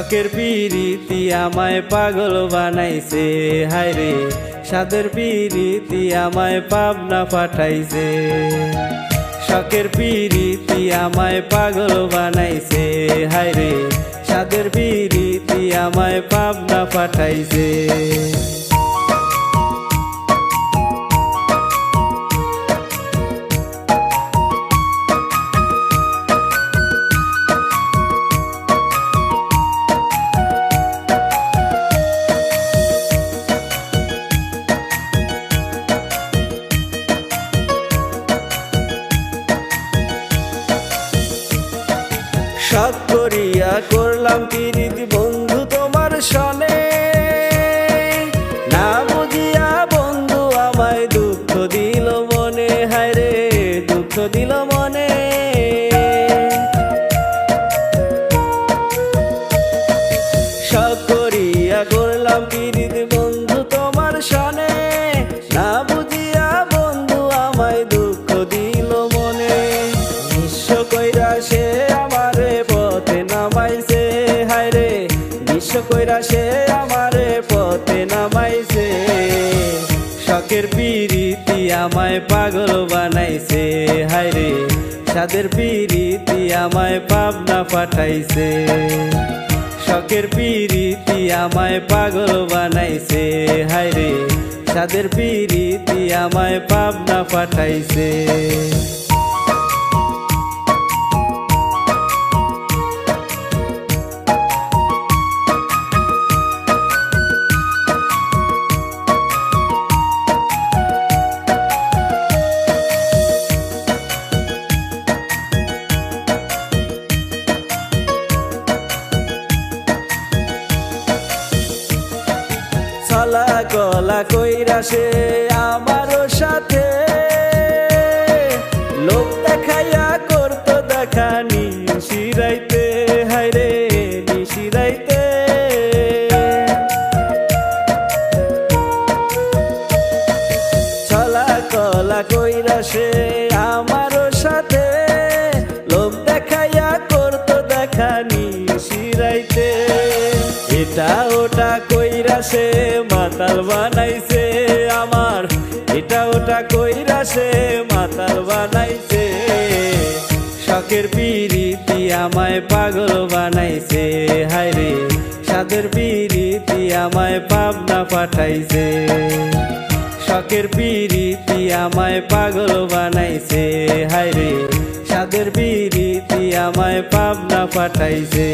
শখের পিরিতি আমায় পাগল বানাইছে, হায়রে সাদের পিরিতি আমায় পাবনা পাঠাইছে। শখের পিরিতি আমায় পাগল বানাইছে, হায়রে সাদের পিরিতি আমায় পাবনা পাঠাইছে। শখ করিয়া করলাম পিরিতি বন্ধু তোমার সনে, না বুঝিয়া বন্ধু আমায় দুঃখ দিল মনে, হায়রে দুঃখ দিল মনে। শখ করিয়া করলাম পিরিতি বন্ধু তোমার সনে, না বুঝিয়া বন্ধু আমায় দুঃখ দিল মনে। নিঃস্ব কইরা সে আমারে পথে নামাইছে, হায়রে নিঃস্ব কইরা সে আমারে পথে নামাইছে। শখের পিরিতি আমায় পাগল বানাইছে, হায়রে সাদের পিরিতি আমায় পাবনা পাঠাইছে। শখের পিরিতি আমায় পাগল বানাইছে, হায়রে সাদের পিরিতি আমায় পাবনা পাঠাইছে। ছলা কলা কইরা সে আমারও সাথে, লোক দেখাইয়া করতো দেখা নিশিরাইতে, হায়রে নিশিরাইতে। ছলা কলা কইরা সে আমারও সাথে, লোক দেখাইয়া করতো দেখা নিশিরাইতে। এটা ওটা কইরা সে মাতাল বানাইছে আমার, এটা ওটা কইরা সে মাতাল বানাইছে। শখের পিরিতি আমায় পাগল বানাইছে, হায়রে সাদের পিরিতি আমায় পাবনা পাঠাইছে। শখের পিরিতি আমায় পাগল বানাইছে, হায়রে সাদের পিরিতি আমায় পাবনা পাঠাইছে।